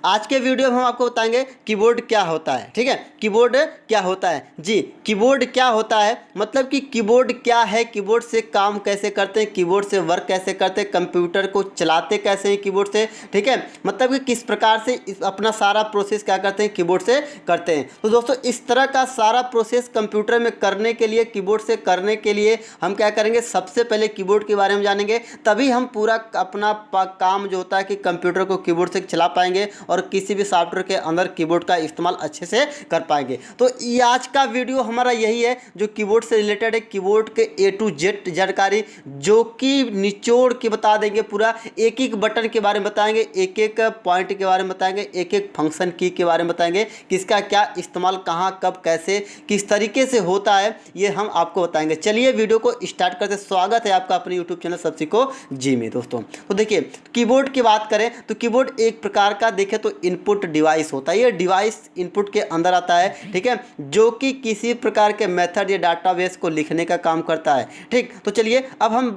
आज के वीडियो में हम आपको बताएंगे कीबोर्ड क्या होता है। ठीक है, कीबोर्ड क्या होता है जी। कीबोर्ड क्या होता है मतलब कि कीबोर्ड क्या है, कीबोर्ड से काम कैसे करते हैं, कीबोर्ड से वर्क कैसे करते हैं, कंप्यूटर को चलाते कैसे हैं कीबोर्ड से। ठीक है, मतलब कि किस प्रकार से अपना सारा प्रोसेस क्या करते हैं कीबोर्ड से करते हैं। तो दोस्तों इस तरह का सारा प्रोसेस कंप्यूटर में करने के लिए, कीबोर्ड से करने के लिए हम क्या करेंगे, सबसे पहले कीबोर्ड के बारे में जानेंगे, तभी हम पूरा अपना काम जो होता है कि कंप्यूटर को कीबोर्ड से चला पाएंगे और किसी भी सॉफ्टवेयर के अंदर कीबोर्ड का इस्तेमाल अच्छे से कर पाएंगे। तो ये आज का वीडियो हमारा यही है जो कीबोर्ड से रिलेटेड है, कीबोर्ड के A to Z जानकारी जो कि निचोड़ के बता देंगे, पूरा एक एक बटन के बारे में बताएंगे, एक एक पॉइंट के बारे में बताएंगे, एक एक फंक्शन की के बारे में बताएंगे, किसका क्या इस्तेमाल कहाँ कब कैसे किस तरीके से होता है ये हम आपको बताएंगे। चलिए वीडियो को स्टार्ट करते। स्वागत है आपका अपने यूट्यूब चैनल सब सीखो जी में। दोस्तों तो देखिए कीबोर्ड की बात करें तो कीबोर्ड एक प्रकार का देखें तो इनपुट डिवाइस होता है। ये डिवाइस इनपुट के अंदर आता है, ठीक है, जो कि किसी प्रकार के मेथड या डाटाबेस को लिखने का काम करता है। ठीक, तो चलिए अब हम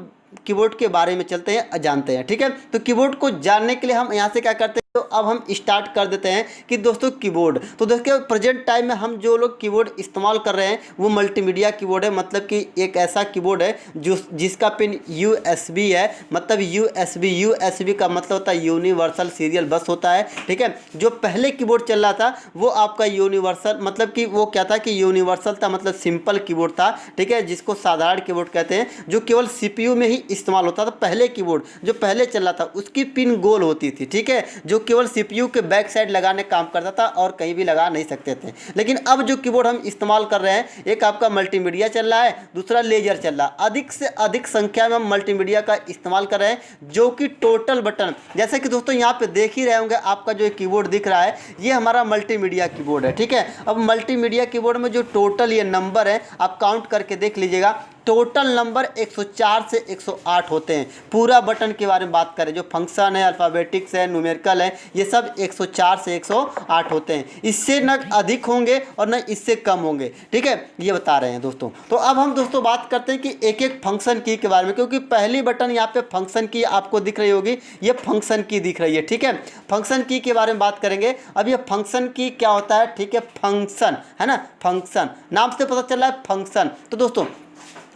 कीबोर्ड के बारे में चलते हैं, जानते हैं। ठीक है, तो कीबोर्ड को जानने के लिए हम यहाँ से क्या करते हैं, तो अब हम स्टार्ट कर देते हैं कि दोस्तों कीबोर्ड, तो देखिए प्रेजेंट टाइम में हम जो लोग कीबोर्ड इस्तेमाल कर रहे हैं वो मल्टीमीडिया कीबोर्ड है। मतलब कि एक ऐसा कीबोर्ड है जो जिसका पिन USB है। मतलब USB का मतलब होता है यूनिवर्सल सीरियल बस होता है। ठीक है, जो पहले कीबोर्ड चल रहा था वो आपका यूनिवर्सल, मतलब कि वो क्या था कि यूनिवर्सल था, मतलब सिंपल कीबोर्ड था। ठीक है, जिसको साधारण कीबोर्ड कहते हैं, जो केवल CPU में ही इस्तेमाल होता था। पहले कीबोर्ड जो पहले चल रहा था उसकी पिन गोल होती थी। ठीक है, जो केवल CPU के बैक साइड लगाने काम करता था और कहीं भी लगा नहीं सकते थे। लेकिन अब जो कीबोर्ड हम इस्तेमाल कर रहे हैं, एक आपका मल्टीमीडिया चल रहा है, दूसरा लेजर चल रहा है। अधिक से अधिक संख्या में हम मल्टीमीडिया का इस्तेमाल कर रहे हैं, जो कि टोटल बटन, जैसे कि दोस्तों यहाँ पे देख ही रहे होंगे, आपका जो कीबोर्ड दिख रहा है ये हमारा मल्टीमीडिया कीबोर्ड है। ठीक है, अब मल्टीमीडिया कीबोर्ड में जो टोटल ये नंबर है आप काउंट करके देख लीजिएगा, टोटल नंबर 104 से 108 होते हैं। पूरा बटन के बारे में बात करें, जो फंक्शन है, अल्फ़ाबेटिक्स है, न्यूमेरिकल है, ये सब 104 से 108 होते हैं। इससे न अधिक होंगे और न इससे कम होंगे। ठीक है, ये बता रहे हैं दोस्तों। तो अब हम दोस्तों बात करते हैं कि एक एक फंक्शन की के बारे में, क्योंकि पहली बटन यहाँ पे फंक्शन की आपको दिख रही होगी, ये फंक्शन की दिख रही है। ठीक है, फंक्शन की के बारे में बात करेंगे। अब ये फंक्शन की क्या होता है, ठीक है, फंक्शन है ना, फंक्शन नाम से पता चल रहा है फंक्शन। तो दोस्तों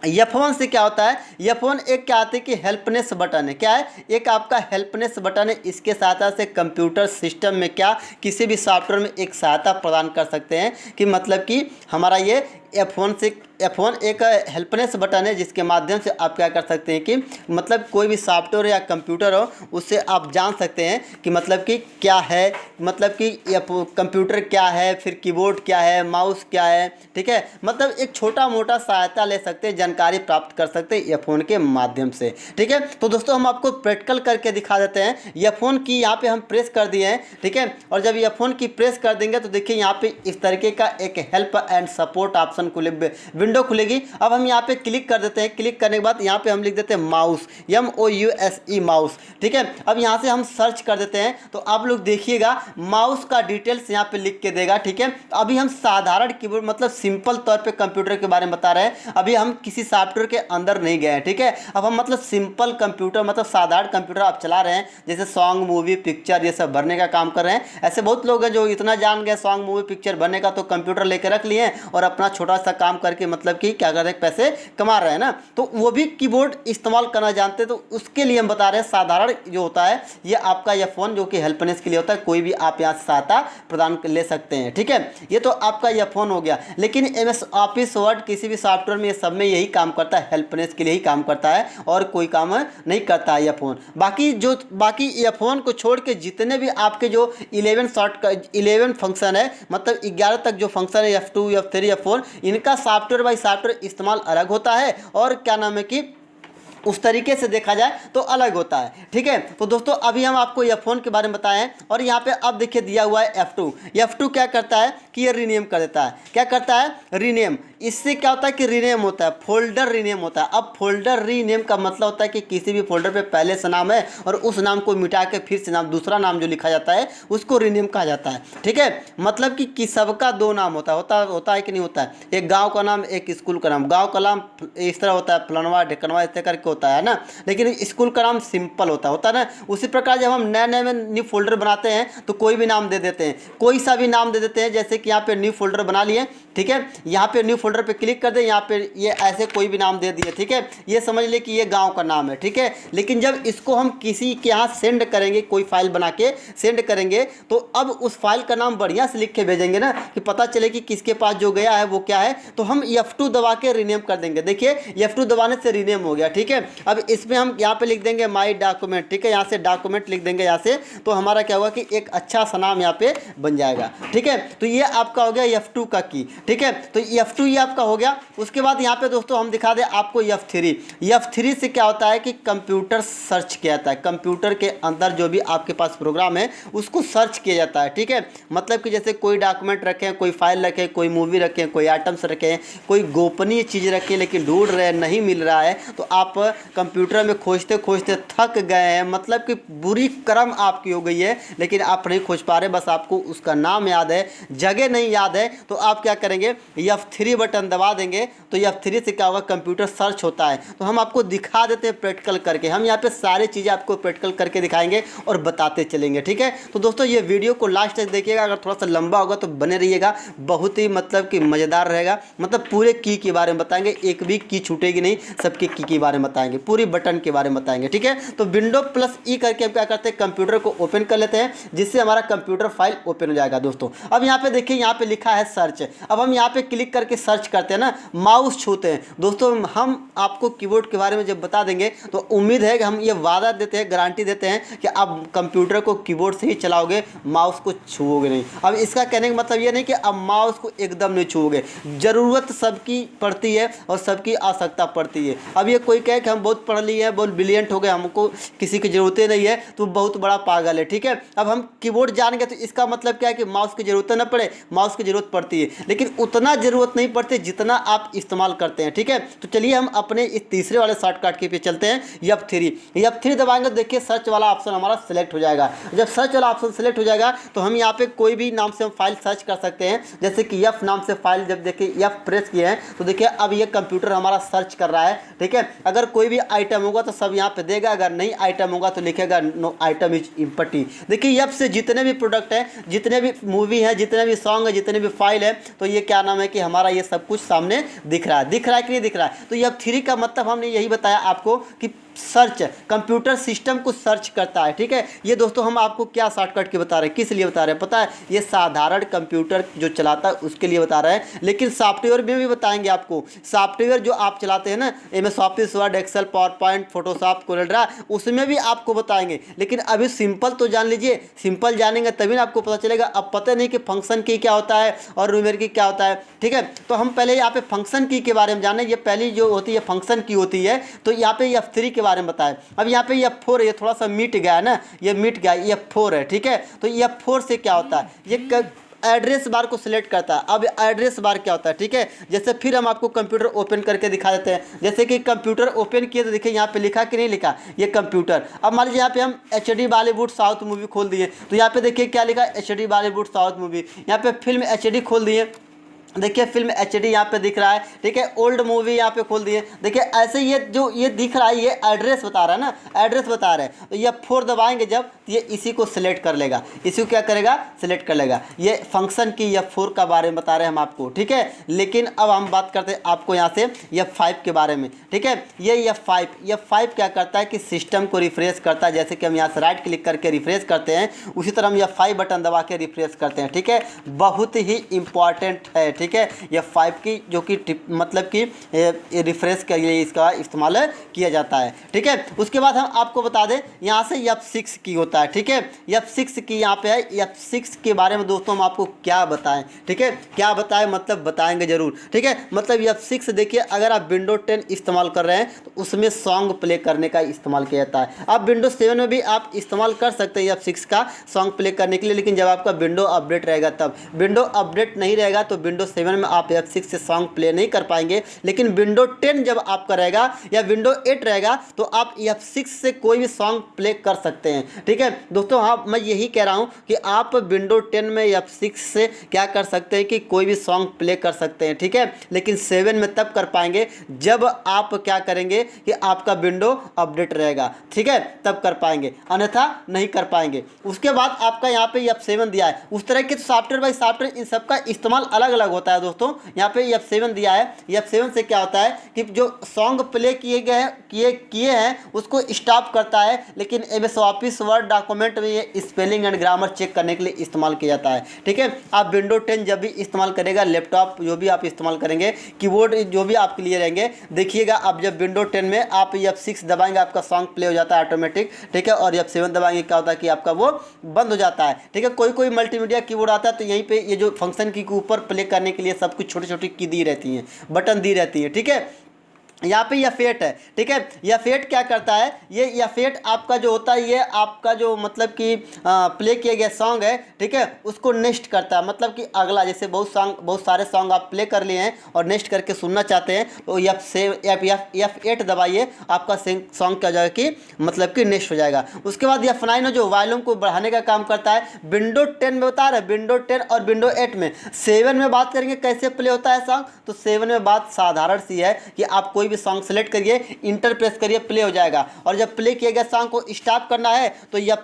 F1 से क्या होता है, F1 एक क्या आती है कि हेल्पनेस बटन है। क्या है, एक आपका हेल्पनेस बटन है। इसके सहायता से कंप्यूटर सिस्टम में क्या किसी भी सॉफ्टवेयर में एक सहायता प्रदान कर सकते हैं, कि मतलब कि हमारा ये F1 एक हेल्पनेस बटन है, जिसके माध्यम से आप क्या कर सकते हैं कि मतलब कोई भी सॉफ्टवेयर या कंप्यूटर हो उससे आप जान सकते हैं कि मतलब कि क्या है, मतलब कि कंप्यूटर क्या है, फिर कीबोर्ड क्या है, माउस क्या है। ठीक है, मतलब एक छोटा मोटा सहायता ले सकते हैं, जानकारी प्राप्त कर सकते हैं F1 के माध्यम से। ठीक है, तो दोस्तों हम आपको प्रैक्टिकल करके दिखा देते हैं। F1 की यहाँ पे हम प्रेस कर दिए हैं। ठीक है, और जब F1 की प्रेस कर देंगे तो देखिए यहाँ पे इस तरीके का एक help and support option window खुलेगी। अब हम यहाँ पे क्लिक कर देते हैं। क्लिक करने के बाद यहाँ पे हम लिख देते हैं माउस, MOUSE माउस। ठीक है, अब यहाँ से हम सर्च कर देते हैं तो आप लोग देखिएगा माउस का डिटेल्स यहाँ पे लिख के देगा। ठीक है, अभी हम साधारण कीबोर्ड मतलब सिंपल तौर पे कंप्यूटर के बारे में बता रहे हैं, अभी हम किसी सॉफ्टवेयर के अंदर नहीं गए हैं। ठीक है, अब हम मतलब सिंपल कंप्यूटर मतलब साधारण कंप्यूटर आप चला रहे हैं, जैसे सॉन्ग मूवी पिक्चर ये सब भरने का काम कर रहे हैं। ऐसे बहुत लोग हैं जो इतना जान गए सॉन्ग मूवी पिक्चर भरने का, तो कंप्यूटर लेकर रख लिए और अपना छोटा सा काम करके मतलब कि क्या कर रहे हैं, पैसे कमा रहे हैं ना, तो वो भी कीबोर्ड इस्तेमाल करना जानते हैं। तो उसके लिए हम बता रहे हैं साधारण जो होता है ये आपका F1 जो कि हेल्पनेस के लिए होता है, कोई भी आप यहाँ से सहायता प्रदान ले सकते हैं। ठीक है, ये तो आपका F1 हो गया। लेकिन MS ऑफिस वर्ड किसी भी सॉफ्टवेयर में ये सब में यही काम करता है, हेल्पनेस के लिए ही काम करता है और कोई काम नहीं करता है F1। बाकी F1 को छोड़ के जितने भी आपके जो 11 फंक्शन है, मतलब 11 तक जो फंक्शन है F2 F3 F4, इनका सॉफ्टवेयर बाई सॉफ्टवेयर इस्तेमाल अलग होता है और क्या नाम है कि उस तरीके से देखा जाए तो अलग होता है। ठीक है, तो दोस्तों अभी हम आपको F1 के बारे में बताएं और यहाँ पे अब देखिए दिया हुआ है F2 क्या करता है कि ये रीनेम कर देता है। क्या करता है, रीनेम। इससे क्या होता है कि रीनेम होता है, फोल्डर रीनेम होता है। अब फोल्डर रीनेम का मतलब होता है कि किसी भी फोल्डर पे पहले से नाम है और उस नाम को मिटा के फिर से नाम, दूसरा नाम जो लिखा जाता है उसको रीनेम कहा जाता है। ठीक है, मतलब कि सबका दो नाम होता है कि नहीं होता है। एक गांव का नाम, एक स्कूल का नाम। गांव का नाम इस तरह होता है, फलनवा ढिकनवा इस तरह करके होता है ना, लेकिन स्कूल का नाम सिंपल होता है ना। उसी प्रकार जब हम नए नए में न्यू फोल्डर बनाते हैं तो कोई भी नाम दे देते हैं, कोई सा भी नाम दे देते हैं। जैसे कि यहाँ पे न्यू फोल्डर बना लिए, ठीक है, यहाँ पे न्यू फोल्डर पे क्लिक कर दें, यहाँ पे ये ऐसे कोई भी नाम दे दिए, ठीक है, ये समझ ले कि ये गांव का नाम है। ठीक है, लेकिन जब इसको हम किसी के यहाँ सेंड करेंगे, कोई फाइल बना के सेंड करेंगे, तो अब उस फाइल का नाम बढ़िया से लिख के भेजेंगे ना, कि पता चले कि किसके पास जो गया है वो क्या है। तो हम F2 दबा के रीनेम कर देंगे। देखिए F2 दबाने से रीनेम हो गया। ठीक है, अब इसमें हम यहाँ पे लिख देंगे माई डॉक्यूमेंट। ठीक है, यहाँ से डॉक्यूमेंट लिख देंगे यहाँ से, तो हमारा क्या होगा कि एक अच्छा सा नाम यहाँ पे बन जाएगा। ठीक है, तो ये आपका हो गया F2 का की। ठीक है, तो F2 ये आपका हो गया। उसके बाद यहाँ पे दोस्तों हम दिखा दें आपको F3। F3 से क्या होता है कि कंप्यूटर सर्च किया जाता है। कंप्यूटर के अंदर जो भी आपके पास प्रोग्राम है उसको सर्च किया जाता है। ठीक है, मतलब कि जैसे कोई डॉक्यूमेंट रखें, कोई फाइल रखें, कोई मूवी रखें, कोई आइटम्स रखें, कोई गोपनीय चीज़ रखें, लेकिन ढूंढ रहे हैं नहीं मिल रहा है, तो आप कंप्यूटर में खोजते खोजते थक गए हैं, मतलब कि बुरी कर्म आपकी हो गई है, लेकिन आप नहीं खोज पा रहे, बस आपको उसका नाम याद है, जगह नहीं याद है, तो आप क्या करेंगे F3 बटन दबा देंगे। तो F3 से क्या होगा, कंप्यूटर सर्च होता है। तो हम आपको दिखा देते हैं प्रैक्टिकल करके, हम यहाँ पे सारी चीज़ें आपको प्रैक्टिकल करके दिखाएंगे और बताते चलेंगे। ठीक है, तो दोस्तों ये वीडियो को लास्ट तक देखिएगा, अगर थोड़ा सा लंबा होगा तो बने रहिएगा, बहुत ही मतलब कि मज़ेदार रहेगा। मतलब पूरे की के बारे में बताएंगे, एक भी की छूटेगी नहीं, सबके की के बारे में बताएंगे, पूरी बटन के बारे में बताएंगे। ठीक है, तो Windows+E करके हम क्या करते हैं, कंप्यूटर को ओपन कर लेते हैं, जिससे हमारा कंप्यूटर फाइल ओपन हो जाएगा दोस्तों। अब यहाँ पे देखिए, यहाँ पे लिखा है सर्च। अब हम यहाँ पे क्लिक करके सर्च करते हैं ना, माउस छूते हैं दोस्तों। हम आपको कीबोर्ड के बारे में जब बता देंगे तो उम्मीद है कि हम ये वादा देते हैं, गारंटी देते हैं कि आप कंप्यूटर को कीबोर्ड से ही चलाओगे, माउस को छुओगे नहीं। अब इसका कहने का मतलब ये नहीं कि अब माउस को एकदम नहीं छुओगे, ज़रूरत सबकी पड़ती है और सबकी आवश्यकता पड़ती है। अब ये कोई कहे कि हम बहुत पढ़ लिए हैं, बहुत ब्रिलियंट हो गए, हमको किसी की ज़रूरत नहीं है, तो बहुत बड़ा पागल है। ठीक है, अब हम कीबोर्ड जान गए तो इसका मतलब क्या है कि माउस की ज़रूरत न पड़े, माउस की ज़रूरत पड़ती है, लेकिन उतना ज़रूरत नहीं पड़ती जितना आप इस्तेमाल करते हैं। ठीक है, तो चलिए हम अपने इस तीसरे वाले शॉर्टकट के पे चलते हैं, F3 दबाएंगे, देखिए सर्च वाला ऑप्शन हमारा सेलेक्ट हो जाएगा। जब सर्च वाला ऑप्शन सेलेक्ट हो जाएगा तो हम यहाँ पे कोई भी नाम से हम फाइल सर्च कर सकते हैं, जैसे कि F नाम से फाइल, जब देखिए F प्रेस किए हैं तो देखिए अब ये कंप्यूटर हमारा सर्च कर रहा है। ठीक है, अगर कोई भी आइटम होगा तो सब यहाँ पे देगा, अगर नहीं आइटम होगा तो लिखेगा नो आइटम इज इम्पटी। देखिए F से जितने भी प्रोडक्ट हैं, जितने भी मूवी हैं, जितने भी सॉन्ग है, जितने भी फाइल है, तो ये क्या नाम है कि हमारा ये सब कुछ सामने दिख रहा है कि नहीं दिख रहा है। तो F3 का मतलब हमने यही बताया आपको कि सर्च, कंप्यूटर सिस्टम को सर्च करता है। ठीक है, ये दोस्तों हम आपको क्या शॉर्टकट के बता रहे हैं, किस लिए बता रहे हैं पता है, ये साधारण कंप्यूटर जो चलाता है उसके लिए बता रहे हैं, लेकिन सॉफ्टवेयर में भी बताएंगे आपको। सॉफ्टवेयर जो आप चलाते हैं ना, MS Office, Word, Excel, PowerPoint, Photoshop, CorelDRAW, उसमें भी आपको बताएंगे। लेकिन अभी सिंपल तो जान लीजिए, सिंपल जानेंगे तभी ना आपको पता चलेगा। अब पता नहीं कि फंक्शन की क्या होता है और न्यूमेरिक की क्या होता है। ठीक है, तो हम पहले यहाँ पे फंक्शन की के बारे में जाने, ये पहली जो होती है फंक्शन की होती है, तो यहाँ पे F3 के बारे में बताएं। अब यहाँ पे F4 ये थोड़ा सा मिट गया है ना, ये मिट गया, F4 है। ठीक है, तो F4 से क्या होता है, ये एड्रेस बार को सिलेक्ट करता है। अब एड्रेस बार क्या होता है, ठीक है, जैसे फिर हम आपको कंप्यूटर ओपन करके दिखा देते हैं। जैसे कि कंप्यूटर ओपन किए तो देखिए यहाँ पे लिखा कि नहीं लिखा, ये कंप्यूटर। अब मान लीजिए यहाँ पे हम HD बॉलीवुड साउथ मूवी खोल दिए, तो यहाँ पे देखिए क्या लिखा, HD बॉलीवुड साउथ मूवी। यहाँ पे फिल्म HD खोल दिए, देखिए फिल्म HD यहाँ पे दिख रहा है। ठीक है, ओल्ड मूवी यहाँ पे खोल दिए, देखिए ऐसे ये जो ये दिख रहा है, ये एड्रेस बता रहा है ना, एड्रेस बता रहे हैं। तो ये F4 दबाएंगे जब, ये इसी को सिलेक्ट कर लेगा, इसी को क्या करेगा, सिलेक्ट कर लेगा। ये फंक्शन की F4 का बारे में बता रहे हैं हम आपको। ठीक है, लेकिन अब हम बात करते हैं आपको यहाँ से F5 के बारे में। ठीक है, ये F5 क्या करता है कि सिस्टम को रिफ्रेश करता है। जैसे कि हम यहाँ से राइट क्लिक करके रिफ्रेश करते हैं, उसी तरह हम F5 बटन दबा के रिफ्रेश करते हैं। ठीक है, बहुत ही इंपॉर्टेंट है। ठीक है, F5 की जो कि मतलब कि रिफ्रेश के लिए इसका इस्तेमाल किया जाता है। ठीक है, उसके बाद हम आपको बता दें यहाँ से F6 की होता है। ठीक है, F6 की यहाँ पे है। F6 के बारे में दोस्तों हम आपको क्या बताएं, ठीक है, क्या बताएं मतलब बताएंगे जरूर। ठीक है, मतलब F6 देखिए, अगर आप विंडो 10 इस्तेमाल कर रहे हैं तो उसमें सॉन्ग प्ले करने का इस्तेमाल किया जाता है। अब विंडो 7 में भी आप इस्तेमाल कर सकते हैं F6 का सॉन्ग प्ले करने के लिए, लेकिन जब आपका विंडो अपडेट रहेगा तब। विंडो अपडेट नहीं रहेगा तो विंडो 7 में आप F6 से सॉन्ग प्ले नहीं कर पाएंगे, लेकिन विंडो 10 जब आपका रहेगा या विंडो 8 रहेगा तो आप F6 से कोई भी सॉन्ग प्ले कर सकते हैं। ठीक है दोस्तों, हाँ मैं यही कह रहा हूँ कि आप विंडो 10 में F6 से क्या कर सकते हैं कि कोई भी सॉन्ग प्ले कर सकते हैं। ठीक है, लेकिन 7 में तब कर पाएंगे जब आप क्या करेंगे कि आपका विंडो अपडेट रहेगा। ठीक है, तब कर पाएंगे, अन्यथा नहीं कर पाएंगे। उसके बाद आपका यहाँ पे F7 दिया है। उस तरह के सॉफ्टवेयर बाई सॉफ्टवेयर इन सबका इस्तेमाल अलग अलग होता है दोस्तों। यहाँ पे F7 दिया है, F7 से क्या होता है कि जो सॉन्ग प्ले किए हैं उसको स्टॉप करता है, लेकिन MS ऑफिस वर्ड डॉक्यूमेंट में ये स्पेलिंग एंड ग्रामर चेक करने के लिए इस्तेमाल किया जाता है। ठीक है, आप विंडो 10 जब भी इस्तेमाल करेगा, लैपटॉप जो भी आप इस्तेमाल करेंगे, कीबोर्ड जो भी आपके लिए रहेंगे, देखिएगा आप जब विंडो 10 में आप F6 दबाएंगे आपका सॉन्ग प्ले हो जाता है ऑटोमेटिक। ठीक है, और F7 दबाएंगे क्या होता है कि आपका वो बंद हो जाता है। ठीक है, कोई मल्टीमीडिया कीबोर्ड आता है तो यहीं पे ये जो फंक्शन की के ऊपर प्ले करने के लिए सब कुछ छोटी छोटी की दी रहती हैं, बटन दी रहती है। ठीक है, यहाँ पे F8 है। ठीक है, F8 क्या करता है, ये F8 आपका जो होता है ये आपका जो मतलब कि प्ले किया गया सॉन्ग है, ठीक है, उसको नेक्स्ट करता है। मतलब कि अगला, जैसे बहुत सारे सॉन्ग आप प्ले कर लिए हैं और नेक्स्ट करके सुनना चाहते हैं तो F8 दबाइए, आपका सॉन्ग क्या हो जाएगा कि मतलब कि नेक्स्ट हो जाएगा। उसके बाद F9 जो वॉल्यूम को बढ़ाने का काम करता है। विंडो 10 में बता रहे हैं, विंडो 10 और विंडो 8 में। 7 में बात करेंगे कैसे प्ले होता है सॉन्ग, तो 7 में बात साधारण सी है कि आप कोई सॉन्ग सेलेक्ट करिए, इंटर प्रेस करिए, प्ले हो जाएगा। और जब प्ले किया गया सॉन्ग को स्टॉप करना है तो यह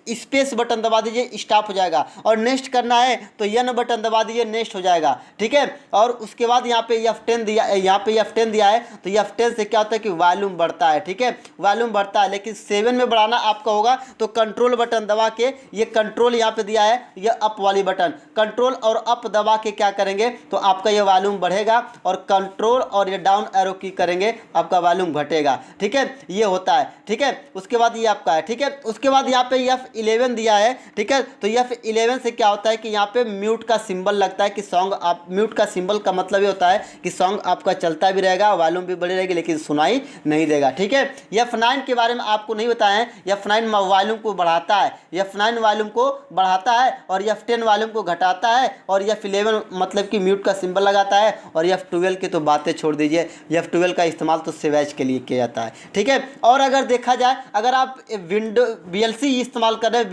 स्पेस बटन दबा दीजिए, स्टॉप हो जाएगा। और नेक्स्ट करना है तो N बटन दबा दीजिए, नेक्स्ट हो जाएगा। ठीक है, और उसके बाद यहाँ पे F10 दिया, F10 दिया है तो F10 से क्या होता है कि वॉल्यूम बढ़ता है। ठीक है, वॉल्यूम बढ़ता है, लेकिन 7 में बढ़ाना आपका होगा तो कंट्रोल बटन दबा के, ये कंट्रोल यहाँ पे दिया है, ये अप वाली बटन, कंट्रोल और अप दबा के क्या करेंगे तो आपका ये वॉल्यूम बढ़ेगा, और कंट्रोल और ये डाउन एरो की करेंगे आपका वॉल्यूम घटेगा। ठीक है, ये होता है। ठीक है, उसके बाद ये आपका है। ठीक है, उसके बाद यहाँ पे F11 दिया है। ठीक है, तो F11 से क्या होता है कि यहाँ पे म्यूट का सिंबल लगता है कि सॉन्ग आप, म्यूट का सिंबल का मतलब ये होता है कि सॉन्ग आपका चलता भी रहेगा, वॉल्यूम भी बढ़ी रहेगी, लेकिन सुनाई नहीं देगा। ठीक है, F9 के बारे में आपको नहीं बताया है। F9 वॉल्यूम को बढ़ाता है, F9 वॉल्यूम को बढ़ाता है, और F10 वॉल्यूम को घटाता है, और F11 मतलब कि म्यूट का सिंबल लगाता है। और F12 की तो बातें छोड़ दीजिए, F12 का इस्तेमाल तो सेवेज के लिए किया जाता है। ठीक है, और अगर देखा जाए, अगर आप विंडो VLC इस्तेमाल कर रहे हैं,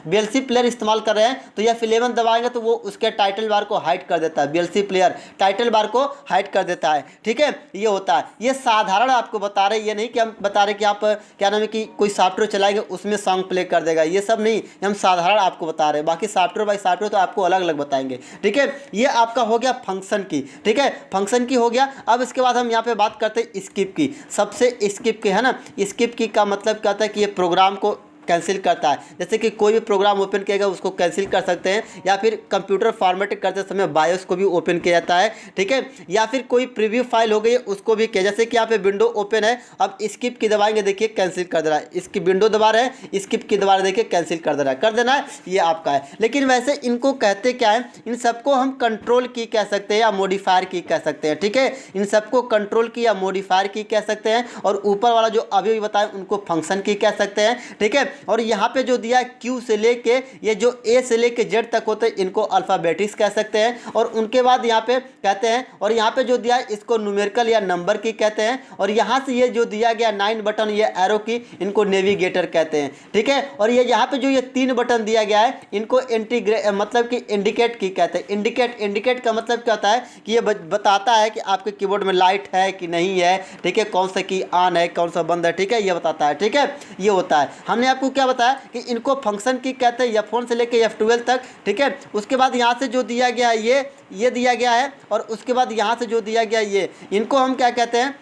VLC प्लेयर इस्तेमाल कर रहे हैं तो F11 दबाएंगे तो वो उसके टाइटल बार को हाइड कर देता है। VLC प्लेयर टाइटल बार को हाइड कर देता है। ठीक है, ये होता है। ये साधारण आपको बता रहे हैं, ये नहीं कि हम बता रहे कि आप क्या नाम है कि कोई सॉफ्टवेयर चलाएंगे उसमें सॉन्ग प्ले कर देगा, ये सब नहीं, हम साधारण आपको बता रहे हैं। बाकी सॉफ्टवेयर बाई सॉफ्टवेयर तो आपको अलग अलग बताएंगे। ठीक है, ये आपका हो गया फंक्शन की। ठीक है, फंक्शन की हो गया। अब इसके बाद हम यहाँ पे बात करते हैं स्किप की। सबसे स्किप की है ना, स्किप की का मतलब क्या होता है कि ये प्रोग्राम को कैंसिल करता है। जैसे कि कोई भी प्रोग्राम ओपन किएगा उसको कैंसिल कर सकते हैं, या फिर कंप्यूटर फॉर्मेटिंग करते समय बायोस को भी ओपन किया जाता है। ठीक है, या फिर कोई प्रीव्यू फाइल हो गई उसको भी किया, जैसे कि यहाँ पे विंडो ओपन है, अब स्किप की दबाएंगे, देखिए कैंसिल कर दे रहा है। इसकी विंडो दबा रहे हैं, स्किप की दबा रहे, देखिए कैंसिल कर दे रहा है, कर देना है, ये आपका है। लेकिन वैसे इनको कहते क्या है, इन सबको हम कंट्रोल की कह सकते हैं या मॉडिफायर की कह सकते हैं। ठीक है, इन सबको कंट्रोल की या मॉडिफायर की कह सकते हैं, और ऊपर वाला जो अभी बताएं उनको फंक्शन की कह सकते हैं। ठीक है, और यहाँ पे जो दिया है Q से लेके ये जो A से लेके Z तक होते हैं इनको अल्फ़ाबेटिक्स कह सकते हैं। और उनके बाद यहाँ पे कहते हैं, और यहाँ पे जो दिया है इसको न्यूमेरिकल या नंबर की कहते हैं। और यहाँ से ये जो दिया गया 9 बटन, ये एरो की, इनको नेविगेटर कहते हैं। ठीक है, और ये यहाँ पे जो ये 3 बटन दिया गया है इनको मतलब कि इंडिकेट की कहते हैं। इंडिकेट का मतलब क्या होता है कि ये बताता है कि आपके कीबोर्ड में लाइट है कि नहीं है। ठीक है, कौन सा की ऑन है, कौन सा बंद है। ठीक है, ये बताता है। ठीक है, ये होता है। हमने आपको क्या बताया कि इनको फंक्शन की कहते हैं, F1 से लेके F12 तक। ठीक है, उसके बाद यहाँ से जो दिया गया है ये दिया गया है, और उसके बाद यहाँ से जो दिया गया ये, इनको हम क्या कहते हैं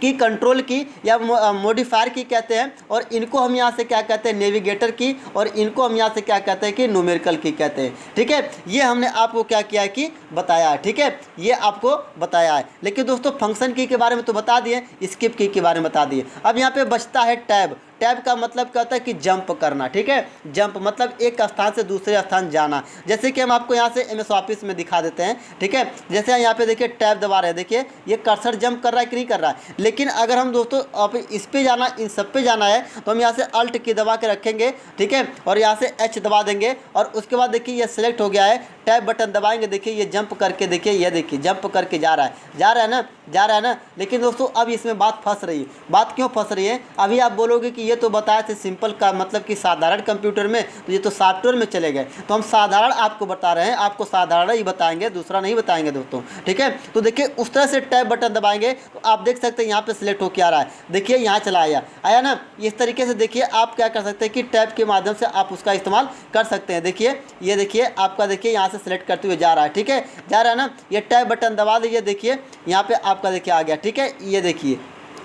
की कंट्रोल की या मॉडिफायर की कहते हैं। और इनको हम यहाँ से क्या कहते हैं, नेविगेटर की, और इनको हम यहाँ से क्या कहते हैं कि न्यूमेरिकल की कहते हैं। ठीक है, ये हमने आपको क्या किया है कि बताया है। ठीक है, ये आपको बताया है। लेकिन दोस्तों फंक्शन की के बारे में तो बता दिए, स्किप की के बारे में बता दिए। अब यहाँ पे बचता है टैब। टैब का मतलब क्या होता है कि जंप करना, ठीक है। जंप मतलब एक स्थान से दूसरे स्थान जाना। जैसे कि हम आपको यहाँ से MS ऑफिस में दिखा देते हैं, ठीक है। जैसे यहाँ पे देखिए टैब दबा रहे हैं, देखिए ये कर्सर जंप कर रहा है कि नहीं कर रहा है। लेकिन अगर हम दोस्तों अब इस पे जाना, इन सब पे जाना है तो हम यहाँ से अल्ट की दबा के रखेंगे, ठीक है, और यहाँ से H दबा देंगे और उसके बाद देखिए ये सिलेक्ट हो गया है। टैब बटन दबाएंगे, देखिए ये जंप करके, देखिए ये देखिए जंप करके जा रहा है ना, जा रहा है ना। लेकिन दोस्तों अब इसमें बात फंस रही है। बात क्यों फंस रही है? अभी आप बोलोगे कि ये तो बताए थे सिंपल का मतलब कि साधारण कंप्यूटर में, तो ये तो सॉफ्टवेयर में चले गए। तो हम साधारण आपको बता रहे हैं, आपको साधारण ही बताएंगे, दूसरा नहीं बताएंगे दोस्तों, ठीक है। तो देखिए उस तरह से टैब बटन दबाएंगे तो आप देख सकते हैं यहाँ पे सिलेक्ट होकर आ रहा है, देखिए यहाँ चला आया ना। इस तरीके से देखिए आप क्या कर सकते हैं कि टैब के माध्यम से आप उसका इस्तेमाल कर सकते हैं। देखिए ये देखिए आपका, देखिए यहाँ से सिलेक्ट करते हुए जा रहा है, ठीक है, जा रहा है ना। ये टैब बटन दबा दीजिए, देखिए यहाँ पे आपका देखिए आ गया, ठीक है, ये देखिए,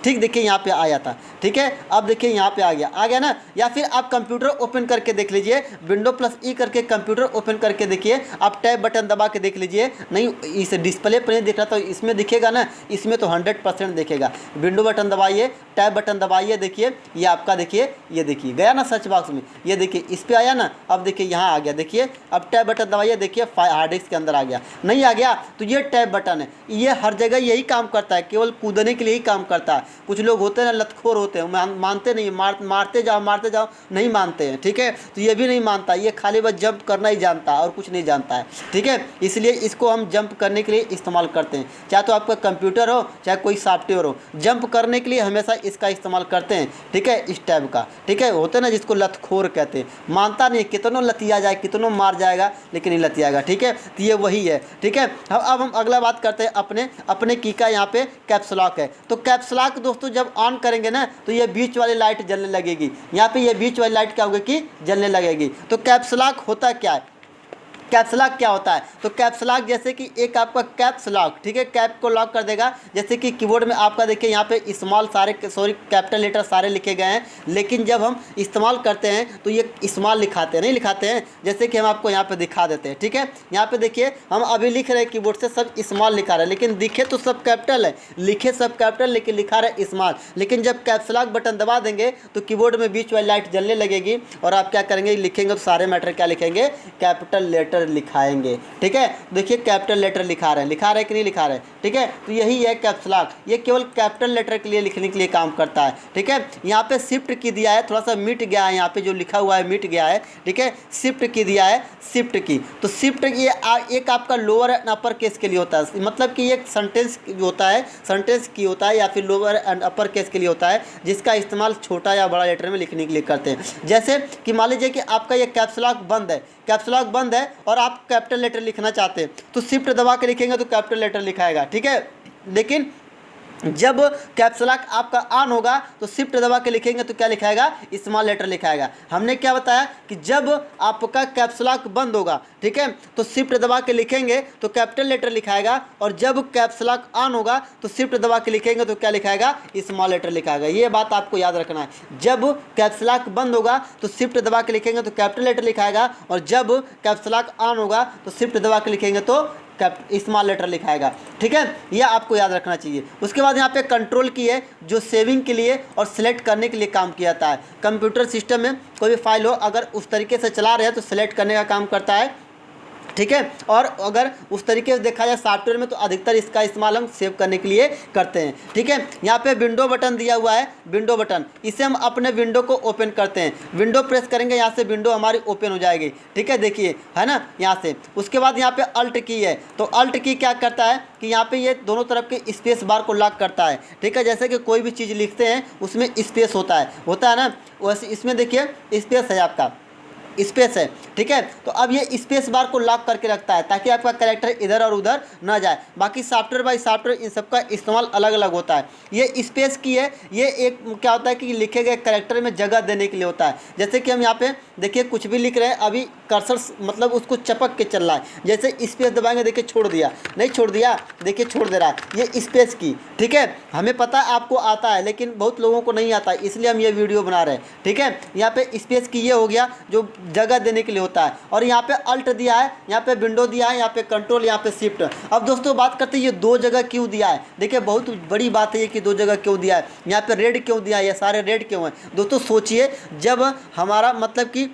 ठीक, देखिए यहाँ पे आया था, ठीक है। अब देखिए यहाँ पे आ गया ना। या फिर आप कंप्यूटर ओपन करके देख लीजिए, Windows+E करके कंप्यूटर ओपन करके देखिए, आप टैब बटन दबा के देख लीजिए। नहीं, इस डिस्प्ले पर नहीं दिख रहा तो इसमें दिखेगा ना, इसमें तो 100% दिखेगा। विंडो बटन दबाइए, टैब बटन दबाइए, देखिए ये आपका, देखिए ये देखिए गया ना सर्च बॉक्स में, ये देखिए इस पर आया ना। अब देखिए यहाँ आ गया, देखिए अब टैब बटन दबाइए, देखिए हार्ड डिस्क के अंदर आ गया। नहीं आ गया तो ये टैब बटन है, ये हर जगह यही काम करता है, केवल कूदने के लिए ही काम करता है। कुछ लोग होते हैं ना लतखोर होते हैं, मानते नहीं, मारते जाओ नहीं मानते हैं, ठीक है। तो ये भी नहीं मानता, ये खाली बस जंप करना ही जानता है और कुछ नहीं जानता है, ठीक है। इसलिए इसको हम जंप करने के लिए इस्तेमाल करते हैं। चाहे तो आपका कंप्यूटर हो चाहे कोई सॉफ्टवेयर हो, जंप करने के लिए हमेशा इसका इस्तेमाल करते हैं, ठीक है, इस टैब का, ठीक है। होते हैं ना जिसको लतखोर कहते हैं, मानता नहीं, कितनों लतिया जाए, कितनों मार जाएगा लेकिन नहीं लतियाएगा, ठीक है। तो ये वही है, ठीक है। अब हम अगला बात करते हैं अपने की का। यहाँ पे कैप्स लॉक है, तो कैप्स लॉक दोस्तों जब ऑन करेंगे ना तो ये बीच वाली लाइट जलने लगेगी। यहाँ पे ये बीच वाली लाइट क्या होगी कि जलने लगेगी। तो कैप्स लॉक होता क्या है? कैप्स लॉक क्या होता है? तो कैप्स लॉक जैसे कि एक आपका कैप्स लॉक, ठीक है, कैप को लॉक कर देगा। जैसे कि कीबोर्ड में आपका देखिए यहाँ पे स्मॉल कैपिटल लेटर सारे लिखे गए हैं, लेकिन जब हम इस्तेमाल करते हैं तो ये स्मॉल नहीं लिखाते हैं। जैसे कि हम आपको यहाँ पे दिखा देते हैं, ठीक है। यहाँ पे देखिए हम अभी लिख रहे हैं कीबोर्ड से, सब स्मॉल लिखा रहे हैं, लेकिन दिखे तो सब कैपिटल है, लिखे सब कैपिटल लेकिन लिखा रहे स्मॉल। लेकिन जब कैप्स लॉक बटन दबा देंगे तो कीबोर्ड में बीच वाली लाइट जलने लगेगी और आप क्या करेंगे, लिखेंगे तो सारे मैटर क्या लिखेंगे, कैपिटल लेटर लिखाएंगे, ठीक है। देखिए कैपिटल लेटर लिखा रहे हैं कि नहीं लिखा रहे, ठीक है। तो यही है कैप्स लॉक, ये केवल कैपिटल लेटर के लिए लिखने के लिए काम करता है, ठीक है। यहाँ पे शिफ्ट की दिया है, थोड़ा सा मिट गया है, यहाँ पे जो लिखा हुआ है मिट गया है, ठीक है। शिफ्ट की दिया है, शिफ्ट की, तो शिफ्ट ये एक आपका लोअर एंड अपर केस के लिए होता है, मतलब कि एक सेंटेंस होता है, सेंटेंस की होता है या फिर लोअर एंड अपर केस के लिए होता है, जिसका इस्तेमाल छोटा या बड़ा लेटर में लिखने के लिए करते हैं। जैसे कि मान लीजिए कि आपका ये कैप्स लॉक बंद है, कैप्स लॉक बंद है और आप कैपिटल लेटर लिखना चाहते हैं तो शिफ्ट दबा के लिखेंगे तो कैपिटल लेटर लिखाएगा, ठीक है। लेकिन जब कैप्स लॉक आपका ऑन होगा तो शिफ्ट दबा के लिखेंगे तो क्या लिखाएगा, स्मॉल लेटर लिखाएगा। हमने क्या बताया कि जब आपका कैप्स लॉक बंद होगा, ठीक है, तो शिफ्ट दबा के लिखेंगे तो कैपिटल लेटर लिखाएगा, और जब कैप्स लॉक ऑन होगा तो शिफ्ट दबा के लिखेंगे तो क्या लिखाएगा, स्मॉल लेटर लिखाएगा। ये बात आपको याद रखना है। जब कैप्स लॉक बंद होगा तो शिफ्ट दबा के लिखेंगे तो कैपिटल लेटर लिखाएगा, और जब कैप्स लॉक ऑन होगा तो शिफ्ट दबा के लिखेंगे तो स्मॉल लेटर लिखाएगा, ठीक है। यह आपको याद रखना चाहिए। उसके बाद यहाँ पे कंट्रोल की है जो सेविंग के लिए और सिलेक्ट करने के लिए काम किया जाता है। कंप्यूटर सिस्टम में कोई भी फाइल हो, अगर उस तरीके से चला रहे हैं तो सिलेक्ट करने का काम करता है, ठीक है। और अगर उस तरीके से देखा जाए सॉफ्टवेयर में तो अधिकतर इसका इस्तेमाल हम सेव करने के लिए करते हैं, ठीक है। यहाँ पे विंडो बटन दिया हुआ है, विंडो बटन, इसे हम अपने विंडो को ओपन करते हैं। विंडो प्रेस करेंगे, यहाँ से विंडो हमारी ओपन हो जाएगी, ठीक है, देखिए है ना यहाँ से। उसके बाद यहाँ पे अल्ट की है, तो अल्ट की क्या करता है कि यहाँ पे ये दोनों तरफ के स्पेस बार को लॉक करता है, ठीक है। जैसे कि कोई भी चीज़ लिखते हैं उसमें स्पेस होता है ना, वैसे इसमें देखिए स्पेस है, आपका स्पेस है, ठीक है। तो अब ये स्पेस बार को लॉक करके रखता है ताकि आपका कैरेक्टर इधर और उधर ना जाए। बाकी सॉफ्टवेयर बाय सॉफ्टवेयर इन सबका इस्तेमाल अलग अलग होता है। ये स्पेस की है, ये एक क्या होता है कि लिखे गए कैरेक्टर में जगह देने के लिए होता है। जैसे कि हम यहाँ पे देखिए कुछ भी लिख रहे हैं, अभी कर्सर मतलब उसको चपक के चल रहा है। जैसे स्पेस दबाएंगे देखिए छोड़ दिया, नहीं छोड़ दिया, देखिए छोड़ दे रहा है, ये स्पेस की, ठीक है। हमें पता है आपको आता है लेकिन बहुत लोगों को नहीं आता, इसलिए हम ये वीडियो बना रहे हैं, ठीक है। यहाँ पे स्पेस की ये हो गया जो जगह देने के लिए होता है, और यहाँ पे अल्ट दिया है, यहाँ पे विंडो दिया है, यहाँ पे कंट्रोल, यहाँ पे शिफ्ट। अब दोस्तों बात करते हैं ये दो जगह क्यों दिया है। देखिए बहुत बड़ी बात है ये कि दो जगह क्यों दिया है। यहाँ पे रेड क्यों दिया है, ये सारे रेड क्यों हैं दोस्तों? सोचिए जब हमारा मतलब कि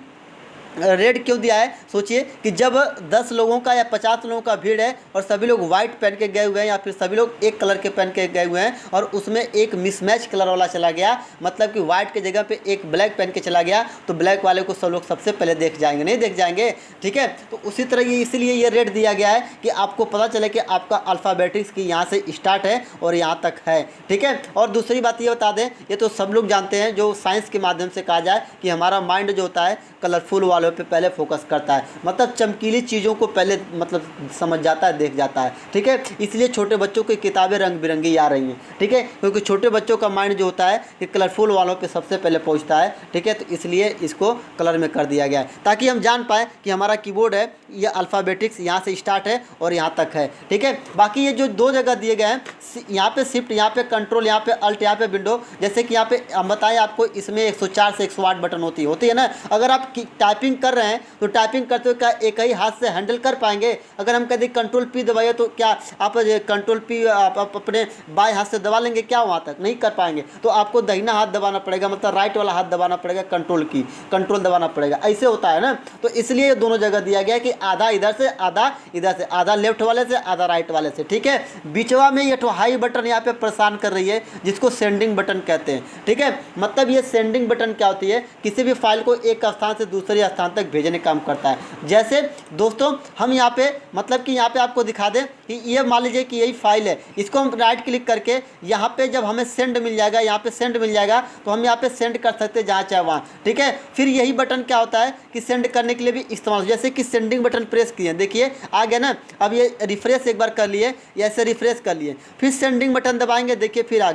रेड क्यों दिया है, सोचिए कि जब 10 लोगों का या 50 लोगों का भीड़ है और सभी लोग वाइट पहन के गए हुए हैं या फिर सभी लोग एक कलर के पहन के गए हुए हैं और उसमें एक मिसमैच कलर वाला चला गया, मतलब कि वाइट के जगह पे एक ब्लैक पहन के चला गया, तो ब्लैक वाले को सब लोग सबसे पहले देख जाएंगे, नहीं देख जाएंगे, ठीक है। तो उसी तरह ये इसलिए ये रेड दिया गया है कि आपको पता चले कि आपका अल्फ़ाबेटिक्स की यहाँ से स्टार्ट है और यहाँ तक है, ठीक है। और दूसरी बात ये बता दें, ये तो सब लोग जानते हैं जो साइंस के माध्यम से कहा जाए कि हमारा माइंड जो होता है कलरफुल वालों पे पहले फोकस करता है, मतलब चमकीली चीज़ों को पहले मतलब समझ जाता है, देख जाता है, ठीक है। इसलिए छोटे बच्चों की किताबें रंग बिरंगी आ रही हैं, ठीक है, क्योंकि छोटे बच्चों का माइंड जो होता है कि कलरफुल वालों पे सबसे पहले पहुंचता है, ठीक है। तो इसलिए इसको कलर में कर दिया गया है ताकि हम जान पाएँ कि हमारा कीबोर्ड है ये अल्फ़ाबेटिक्स यहाँ से स्टार्ट है और यहाँ तक है, ठीक है। बाकी ये जो दो जगह दिए गए हैं, यहाँ पे शिफ्ट, यहाँ पे कंट्रोल, यहाँ पे अल्ट, यहाँ पे विंडो, जैसे कि यहाँ पे हम बताएं आपको इसमें 104 से 108 बटन होती है ना। अगर आप टाइपिंग कर रहे हैं तो टाइपिंग करते हुए क्या एक ही हाथ से हैंडल कर पाएंगे? अगर हम कहते कंट्रोल पी दबाइए तो क्या आप कंट्रोल पी आप अपने बाएं हाथ से दबा लेंगे क्या? वहाँ तक नहीं कर पाएंगे, तो आपको दाहिना हाथ दबाना पड़ेगा, मतलब राइट वाला हाथ दबाना पड़ेगा, कंट्रोल दबाना पड़ेगा, ऐसे होता है ना। तो इसलिए ये दोनों जगह दिया गया कि आधा इधर से, आधा इधर से, आधा लेफ्ट वाले से, आधा राइट वाले से, ठीक है। बीचवा में ये तो हाई बटन यहाँ पे परेशान कर रही है जिसको सेंडिंग बटन कहते हैं, ठीक है। मतलब ये सेंडिंग बटन क्या होती है? किसी भी फाइल को एक स्थान से दूसरे स्थान तक भेजने का काम करता है। जैसे दोस्तों हम यहाँ पे मतलब कि यहाँ पे आपको दिखा दें कि ये मान लीजिए कि यही फाइल है, इसको हम राइट क्लिक करके यहाँ पे जब हमें सेंड मिल जाएगा, यहाँ पे सेंड मिल जाएगा तो हम यहाँ पे सेंड कर सकते हैं जहाँ चाहे वहाँ, ठीक है। फिर यही बटन क्या होता है कि सेंड करने के लिए भी इस्तेमाल, जैसे कि सेंडिंग बटन प्रेस किए, देखिए आ गया ना। अब ये रिफ्रेश एक बार कर लिए, ऐसे रिफ्रेश कर लिए, फिर सेंडिंग बटन दबाएंगे, देखिए फिर आ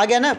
गया ना,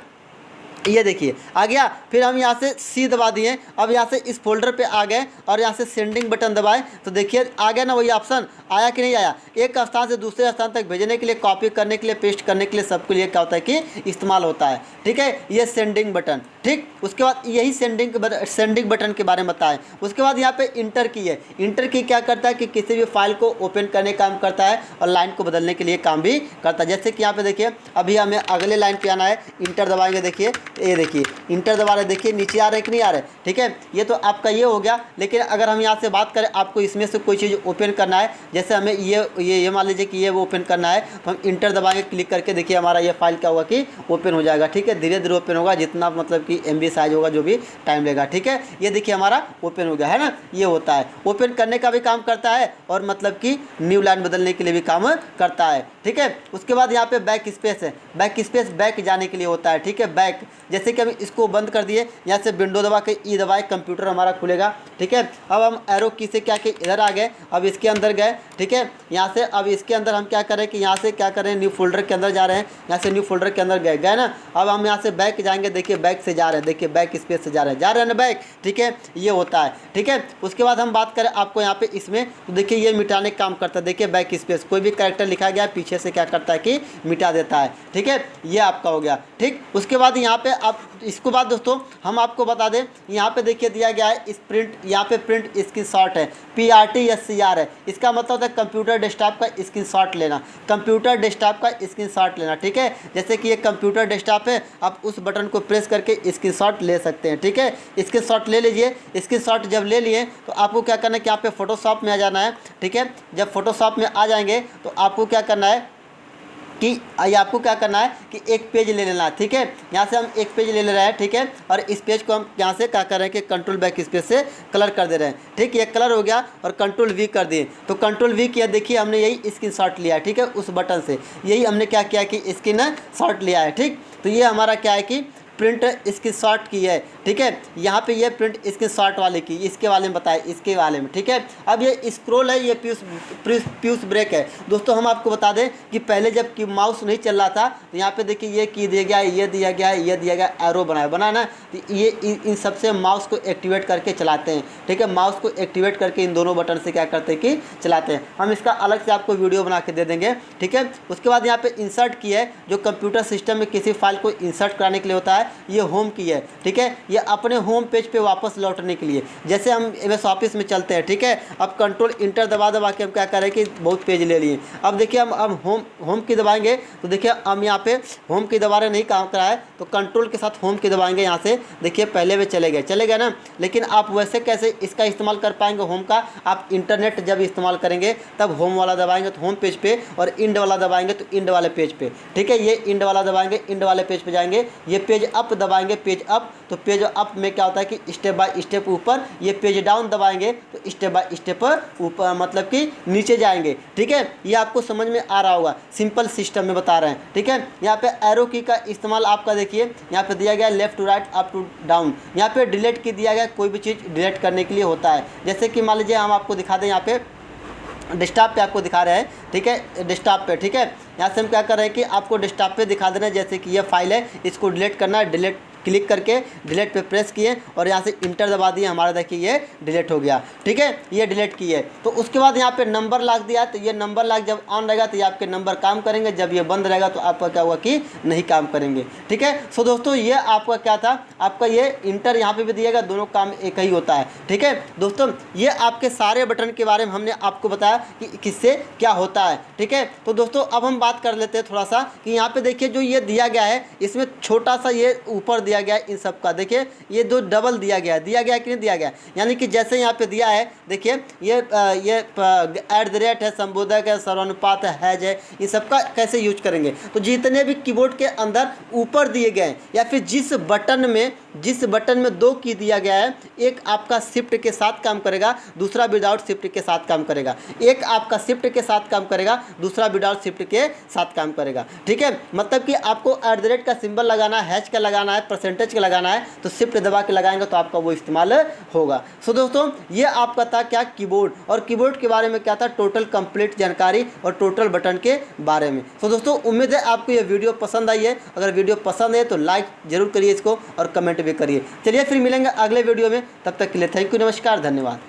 ये देखिए आ गया। फिर हम यहाँ से सी दबा दिए, अब यहाँ से इस फोल्डर पे आ गए और यहाँ से सेंडिंग बटन दबाएं तो देखिए आ गया ना वही ऑप्शन, आया कि नहीं आया? एक स्थान से दूसरे स्थान तक भेजने के लिए, कॉपी करने के लिए, पेस्ट करने के लिए, सबके लिए क्या होता है कि इस्तेमाल होता है, ठीक है। ये सेंडिंग बटन, ठीक। उसके बाद यही सेंडिंग बटन के बारे में बताएं। उसके बाद यहाँ पे इंटर की है, इंटर की क्या करता है कि किसी भी फाइल को ओपन करने का काम करता है और लाइन को बदलने के लिए काम भी करता है। जैसे कि यहाँ पे देखिए अभी हमें अगले लाइन पे आना है, इंटर दबाएंगे, देखिए ये देखिए इंटर दबा रहे, देखिए नीचे आ रहे कि नहीं आ रहे, ठीक है। ये तो आपका ये हो गया। लेकिन अगर हम यहाँ से बात करें आपको इसमें से कोई चीज़ ओपन करना है, जैसे हमें ये मान लीजिए कि ये वो ओपन करना है तो हम इंटर दबाएंगे, क्लिक करके देखिए हमारा ये फाइल क्या होगा कि ओपन हो जाएगा, ठीक है। धीरे धीरे ओपन होगा, जितना मतलब कि MB साइज होगा, जो भी टाइम लेगा, ठीक है। ये देखिए हमारा ओपन हो गया है ना। ये होता है, ओपन करने का भी काम करता है और मतलब कि न्यू लाइन बदलने के लिए भी काम करता है, ठीक है। उसके बाद यहाँ पे बैक स्पेस है, बैक स्पेस बैक जाने के लिए होता है, ठीक है। बैक जैसे कि हम इसको बंद कर दिए, यहाँ से विंडो दबा के ई दबाए, कंप्यूटर हमारा खुलेगा, ठीक है। अब हम एरो की से क्या कि इधर आ गए, अब इसके अंदर गए, ठीक है। यहाँ से अब इसके अंदर हम क्या करें कि यहाँ से क्या करें, न्यू फोल्डर के अंदर जा रहे हैं, यहाँ से न्यू फोल्डर के अंदर गए ना। अब हम यहाँ से बैक जाएंगे, देखिए बैक से जा रहे हैं, देखिए बैक स्पेस से जा रहे हैं ना बैक, ठीक है। ये होता है, ठीक है। उसके बाद हम बात करें आपको यहाँ पे इसमें तो देखिए ये मिटाने का काम करता है, देखिए बैक स्पेस, कोई भी कैरेक्टर लिखा गया पीछे से क्या करता है कि मिटा देता है, ठीक है। ये आपका हो गया, ठीक। उसके बाद यहाँ पे आप इसको बाद दोस्तों हम आपको बता दें, यहाँ पे देखिए दिया गया है इस प्रिंट, यहाँ पे प्रिंट स्क्रीनशॉट है, PRTSCR है। इसका मतलब होता है कंप्यूटर डेस्कटॉप का स्क्रीनशॉट लेना, कंप्यूटर डेस्कटॉप का स्क्रीनशॉट लेना, ठीक है। जैसे कि ये कंप्यूटर डेस्कटॉप है, आप उस बटन को प्रेस करके स्क्रीनशॉट ले सकते हैं, ठीक है। स्क्रीनशॉट ले लीजिए। स्क्रीनशॉट जब ले लिए तो आपको क्या करना है कि यहाँ पे फोटोशॉप में आ जाना है, ठीक है। जब फोटोशॉप में आ जाएंगे तो आपको क्या करना है कि आपको क्या करना है कि एक पेज ले लेना है, ठीक है। यहाँ से हम एक पेज ले रहे हैं, ठीक है। और इस पेज को हम यहाँ से क्या कर रहे हैं कि कंट्रोल बैक स्पेस से कलर कर दे रहे हैं, ठीक। ये कलर हो गया और कंट्रोल V कर दिए, तो कंट्रोल V किया, देखिए हमने यही स्क्रीनशॉट लिया है, ठीक है। उस बटन से यही हमने क्या किया कि स्क्रीनशॉट लिया है, ठीक। तो ये हमारा क्या है कि प्रिंट स्क्रीनशॉट की है, ठीक। ठीक है। यहाँ पे ये प्रिंट इसके शॉर्ट वाले की, इसके वाले में बताया, इसके वाले में, ठीक है। अब ये स्क्रॉल है, ये प्यूस ब्रेक है। दोस्तों हम आपको बता दें कि पहले जब कि माउस नहीं चल रहा था तो यहाँ पे देखिए ये की दिया गया है, ये दिया गया है, ये दिया गया, एरो बना ना, तो ये इन सबसे माउस को एक्टिवेट करके चलाते हैं, ठीक है। माउस को एक्टिवेट करके इन दोनों बटन से क्या करते हैं कि चलाते हैं। हम इसका अलग से आपको वीडियो बना के दे देंगे, ठीक है। उसके बाद यहाँ पे इंसर्ट की है, जो कंप्यूटर सिस्टम में किसी फाइल को इंसर्ट कराने के लिए होता है। ये होम की है, ठीक है। ये अपने होम पेज पे वापस लौटने के लिए, जैसे हम MS ऑफिस में चलते हैं, ठीक है। अब कंट्रोल इंटर दबा के हम क्या करें कि बहुत पेज ले लिए। अब देखिए हम होम की दबाएंगे तो देखिए हम यहाँ पे होम की दबा रहे, नहीं काम करा है तो कंट्रोल के साथ होम की दबाएंगे। यहाँ से देखिए पहले वे चले गए ना। लेकिन आप वैसे कैसे इसका इस्तेमाल कर पाएंगे होम का? आप इंटरनेट जब इस्तेमाल करेंगे तब होम वाला दबाएंगे तो होम पेज पे, और इंड वाला दबाएंगे तो इंड वाले पेज पे, ठीक है। ये इंड वाला दबाएंगे, इंड वाले पेज पे जाएंगे। ये पेज अप दबाएंगे, पेज अप, तो पेज अप में क्या होता है कि स्टेप बाय स्टेप ऊपर। ये पेज डाउन दबाएंगे तो स्टेप बाय स्टेप ऊपर, मतलब कि नीचे जाएंगे, ठीक है। ये आपको समझ में आ रहा होगा, सिंपल सिस्टम में बता रहे हैं, ठीक है। यहाँ पे एरो की का इस्तेमाल आपका देखिए, यहाँ पे दिया गया left to right, up to down. यहाँ पे डिलीट की दिया गया, कोई भी चीज़ डिलीट करने के लिए होता है। जैसे कि मान लीजिए हम आपको दिखा दें, यहाँ पे डेस्कटॉप पे आपको दिखा रहे हैं, ठीक है, डेस्कटॉप पे, ठीक है। यहाँ से हम क्या कर रहे हैं कि आपको डेस्कटॉप पे दिखा देना है, जैसे कि ये फाइल है, इसको डिलीट करना है। डिलीट क्लिक करके डिलीट पे प्रेस किए और यहाँ से इंटर दबा दिए, हमारा देखिए ये डिलीट हो गया, ठीक है। ये डिलीट किए तो उसके बाद यहाँ पे नंबर लॉक दिया, तो ये नंबर लॉक जब ऑन रहेगा तो ये आपके नंबर काम करेंगे, जब ये बंद रहेगा तो आपका क्या हुआ कि नहीं काम करेंगे, ठीक है। सो दोस्तों ये आपका क्या था, आपका ये इंटर यहाँ पे भी दिएगा, दोनों काम एक ही होता है, ठीक है। दोस्तों ये आपके सारे बटन के बारे में हमने आपको बताया कि किससे क्या होता है, ठीक है। तो दोस्तों अब हम बात कर लेते हैं थोड़ा सा कि यहाँ पे देखिए जो ये दिया गया है, इसमें छोटा सा ये ऊपर दिया गया है इन सब का, देखिए ये दो डबल दिया गया कि नहीं दिया गया, यानी कि जैसे यहाँ पे दिया है, देखिए ये @ है, संबोधक है, सर्वानुपात है, हैज है, इन सब का कैसे यूज करेंगे। तो जितने भी कीबोर्ड के अंदर ऊपर दिए गए या फिर जिस बटन में 2 की दिया गया है, एक आपका शिफ्ट के साथ काम करेगा, दूसरा विदाउट शिफ्ट के साथ काम करेगा। एक आपका शिफ्ट के साथ काम करेगा, दूसरा विदाउट शिफ्ट के साथ काम करेगा, ठीक है। मतलब कि आपको @ का सिंबल लगाना है, हैश का लगाना है, परसेंटेज का लगाना है, तो शिफ्ट दबा के लगाएंगे तो आपका वो इस्तेमाल होगा। सो दोस्तों ये आपका था क्या, कीबोर्ड, और कीबोर्ड के बारे में क्या था, टोटल कंप्लीट जानकारी और टोटल बटन के बारे में। सो दोस्तों उम्मीद है आपको ये वीडियो पसंद आई है। अगर वीडियो पसंद है तो लाइक जरूर करिए इसको और कमेंट भी करिए। चलिए फिर मिलेंगे अगले वीडियो में, तब तक के लिए थैंक यू, नमस्कार, धन्यवाद।